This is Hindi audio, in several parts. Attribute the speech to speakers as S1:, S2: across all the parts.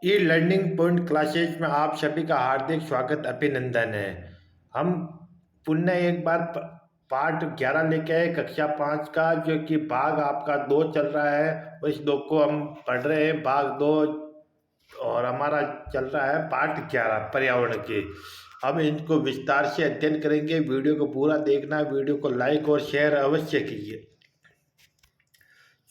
S1: ई लर्निंग पॉइंट क्लासेज में आप सभी का हार्दिक स्वागत अभिनंदन है। हम पुनः एक बार पार्ट 11 लेके आए कक्षा 5 का, जो कि भाग आपका 2 चल रहा है और इस 2 को हम पढ़ रहे हैं, भाग 2। और हमारा चल रहा है पार्ट 11 पर्यावरण के। हम इनको विस्तार से अध्ययन करेंगे। वीडियो को पूरा देखना, वीडियो को लाइक और शेयर अवश्य कीजिए।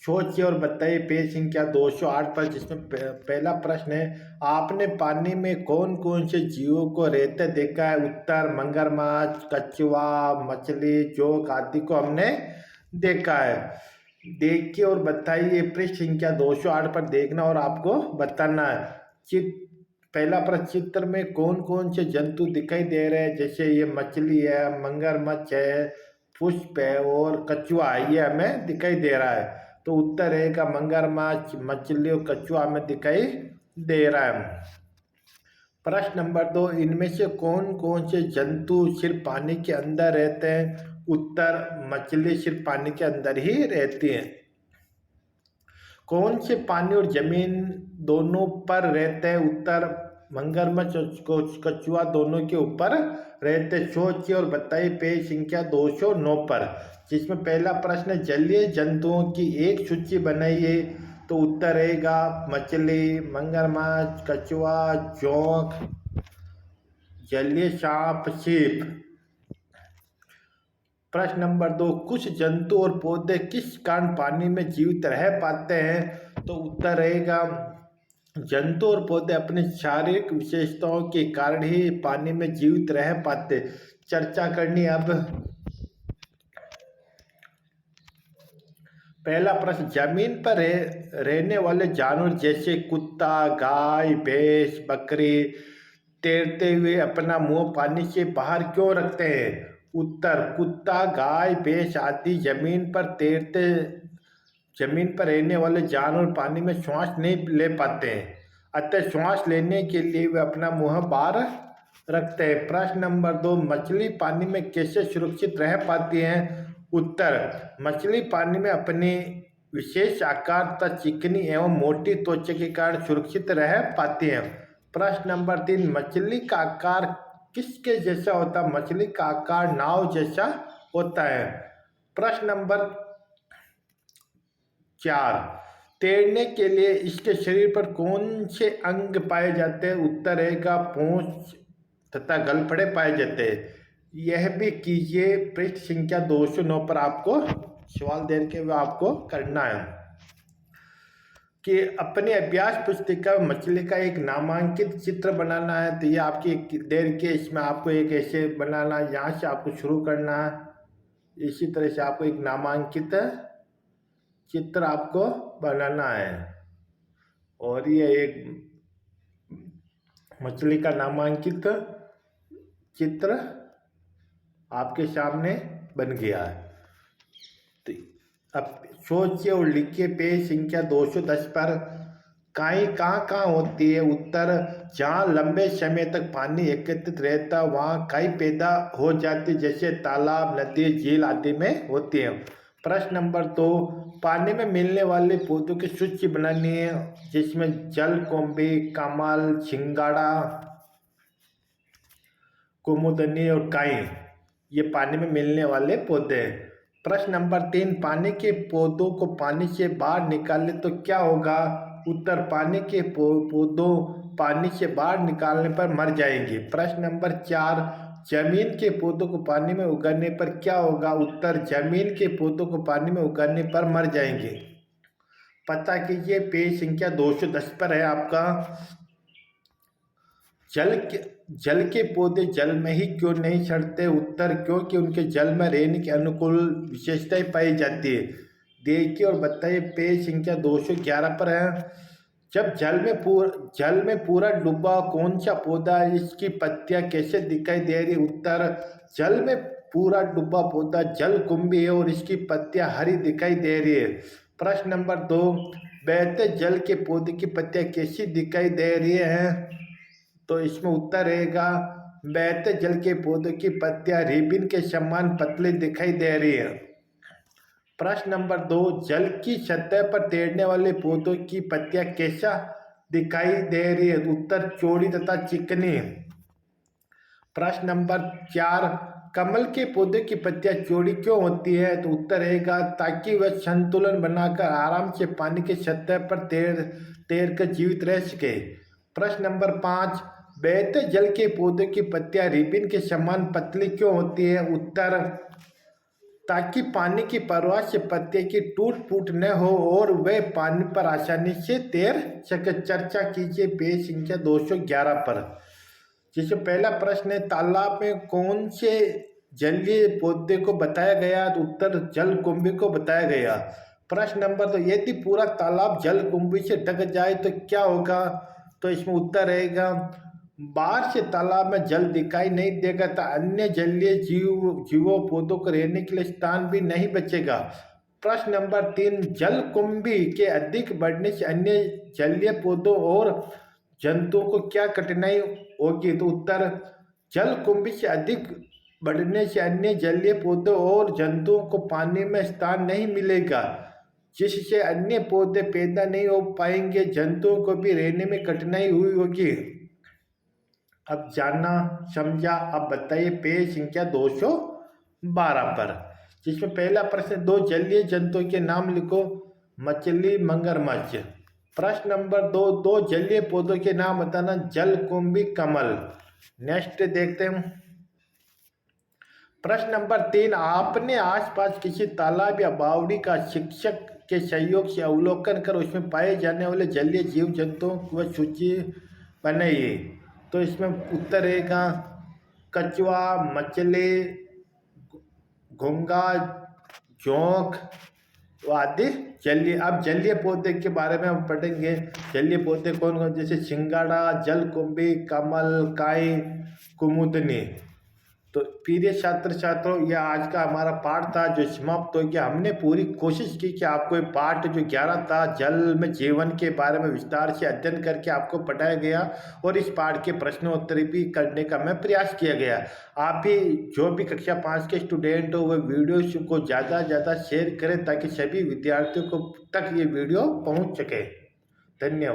S1: सोचिए और बताइए पेज संख्या 208 पर, जिसमें पहला प्रश्न है, आपने पानी में कौन कौन से जीवों को रहते देखा है? उत्तर, मगरमच्छ, कछुआ, मछली, जोंक आदि को हमने देखा है। देखिए और बताइए। पृष्ठ संख्या 208 पर देखना और आपको बताना है। पहला प्रश्न, चित्र में कौन कौन से जंतु दिखाई दे रहे हैं? जैसे ये मछली है, मगरमच्छ है, पुष्प है और कछुआ है, ये हमें दिखाई दे रहा है। तो उत्तर रहेगा मगरमच्छ, मछली और कछुआ हमें दिखाई दे रहा है। प्रश्न नंबर 2, इनमें से कौन कौन से जंतु सिर्फ पानी के अंदर रहते हैं? उत्तर, मछली सिर्फ पानी के अंदर ही रहती है। कौन से पानी और जमीन दोनों पर रहते हैं? उत्तर, मगरमच्छ और कछुआ दोनों के ऊपर रहते। सोचिए और बताइए पेज संख्या 209 पर, जिसमें पहला प्रश्न, जलीय जंतुओं की एक सूची बनाइए। तो उत्तर रहेगा मछली, मगरमच्छ, कछुआ, जोंक, जलीय सांप, सीप। प्रश्न नंबर 2, कुछ जंतु और पौधे किस कारण पानी में जीवित रह पाते हैं? तो उत्तर रहेगा, जंतु और पौधे अपनी शारीरिक विशेषताओं के कारण ही पानी में जीवित रह पाते। चर्चा करनी अब। पहला प्रश्न, जमीन पर रहने वाले जानवर जैसे कुत्ता, गाय, भैंस, बकरी तैरते हुए अपना मुंह पानी से बाहर क्यों रखते हैं? उत्तर, कुत्ता, गाय, भैंस आदि जमीन पर रहने वाले जानवर पानी में श्वास नहीं ले पाते हैं, अतः श्वास लेने के लिए वे अपना मुंह बाहर रखते हैं। प्रश्न नंबर 2, मछली पानी में कैसे सुरक्षित रह पाती हैं? उत्तर, मछली पानी में अपनी विशेष आकार तथा चिकनी एवं मोटी त्वचा के कारण सुरक्षित रह पाती हैं। प्रश्न नंबर 3, मछली का आकार किसके जैसा होता है? मछली का आकार नाव जैसा होता है। प्रश्न नंबर 4, तैरने के लिए इसके शरीर पर कौन से अंग पाए जाते हैं? उत्तर रहेगा पूंछ तथा गलफड़े पाए जाते हैं। यह भी कीजिए। पृष्ठ संख्या 209 पर आपको सवाल दे के हुए आपको करना है कि अपने अभ्यास पुस्तिका में मछली का एक नामांकित चित्र बनाना है। तो ये आपकी देर के, इसमें आपको एक ऐसे बनाना है, यहाँ से आपको शुरू करना है। इसी तरह से आपको एक नामांकित चित्र आपको बनाना है और ये एक मछली का नामांकित चित्र आपके सामने बन गया है। तो अब सोचिए और लिखिए पेज संख्या 210 पर, काई कहाँ कहाँ होती है? उत्तर, जहाँ लंबे समय तक पानी एकत्रित रहता वहाँ काई पैदा हो जाती, जैसे तालाब, नदी, झील आदि में होती है। प्रश्न नंबर 2, पानी में मिलने वाले पौधों की सूची बनानी है, जिसमें जलकुंभी, कमल, झिंगाड़ा, कुमुदनी और काई ये पानी में मिलने वाले पौधे हैं। प्रश्न नंबर 3, पानी के पौधों को पानी से बाहर निकाले तो क्या होगा? उत्तर, पानी के पौधों पानी से बाहर निकालने पर मर जाएंगे। प्रश्न नंबर 4, जमीन के पौधों को पानी में उगाने पर क्या होगा? उत्तर, जमीन के पौधों को पानी में उगाने पर मर जाएंगे। पता कीजिए, पेज संख्या 210 पर है आपका। जल के पौधे जल में ही क्यों नहीं सड़ते? उत्तर, क्योंकि उनके जल में रहने की अनुकूल विशेषताएं पाई जाती है। देखिए और बताइए पेज संख्या 211 पर है। जब जल में पूरा डूबा कौन सा पौधा है? इसकी पत्तियां कैसे दिखाई दे रही? उत्तर, जल में पूरा डूबा पौधा जलकुंभी है और इसकी पत्तियां हरी दिखाई दे रही है। प्रश्न नंबर 2, बहते जल के पौधे की पत्तियां कैसी दिखाई दे रही हैं? तो इसमें उत्तर रहेगा, बहते जल के पौधों की पत्तियां रिबिन के समान पतली दिखाई दे रही है। प्रश्न नंबर 2, जल की सतह पर तैरने वाले पौधों की पत्तियां कैसा दिखाई दे रही है? उत्तर चौड़ी तथा चिकनी। प्रश्न नंबर 4, कमल के पौधे की पत्तियां चौड़ी क्यों होती है? तो उत्तर रहेगा ताकि वह संतुलन बनाकर आराम से पानी की सतह पर तैर कर जीवित रह सके। प्रश्न नंबर 5, बहते जल के पौधे की पत्तियां रिबन के समान पतली क्यों होती है? उत्तर ताकि पानी की प्रवाह से पत्ते की टूट फूट न हो और वे पानी पर आसानी से तैर सके। चर्चा कीजिए पेज संख्या 211 पर। जिसमें पहला प्रश्न है, तालाब में कौन से जलीय पौधे को बताया गया? तो उत्तर जलकुंभी को बताया गया। प्रश्न नंबर 2, यदि पूरा तालाब जलकुंभी से ढक जाए तो क्या होगा? तो इसमें उत्तर रहेगा बाहर से तालाब में जल दिखाई नहीं देगा तो अन्य जलीय जीवों पौधों को रहने के लिए स्थान भी नहीं बचेगा। प्रश्न नंबर 3, जलकुंभी के अधिक बढ़ने से अन्य जलीय पौधों और जंतुओं को क्या कठिनाई होगी? तो उत्तर जलकुंभी से अधिक बढ़ने से अन्य जलीय पौधों और जंतुओं को पानी में स्थान नहीं मिलेगा, जिससे अन्य पौधे पैदा नहीं हो पाएंगे, जंतुओं को भी रहने में कठिनाई हुई होगी। अब जानना समझा? अब बताइए पेज संख्या 212 पर। जिसमें पहला प्रश्न, 2 जलीय जंतुओं के नाम लिखो। मछली, मगरमच्छ। प्रश्न नंबर 2, 2 जलीय पौधों के नाम बताना। जलकुंभी, कमल। नेक्स्ट देखते हैं। प्रश्न नंबर 3, आपने आसपास किसी तालाब या बावड़ी का शिक्षक के सहयोग से अवलोकन कर उसमें पाए जाने वाले जलीय जीव जंतुओं की सूची बनाइए। तो इसमें उत्तर रहेगा कछुआ, मछली, घोंगा, जोंक आदि जलीय। अब जलीय पौधे के बारे में हम पढ़ेंगे। जलीय पौधे कौन कौन? जैसे सिंगाड़ा, जलकुंभी, कमल, काई, कुमुदनी। तो प्रिय छात्र छात्रों, यह आज का हमारा पाठ था जो समाप्त हो गया। हमने पूरी कोशिश की कि आपको ये पाठ जो 11 था जल में जीवन के बारे में विस्तार से अध्ययन करके आपको पढ़ाया गया और इस पाठ के प्रश्नोत्तरी भी करने का मैं प्रयास किया गया। आप भी जो भी कक्षा 5 के स्टूडेंट हो वह वीडियो को ज़्यादा से ज़्यादा शेयर करें ताकि सभी विद्यार्थियों को तक ये वीडियो पहुँच सके। धन्यवाद।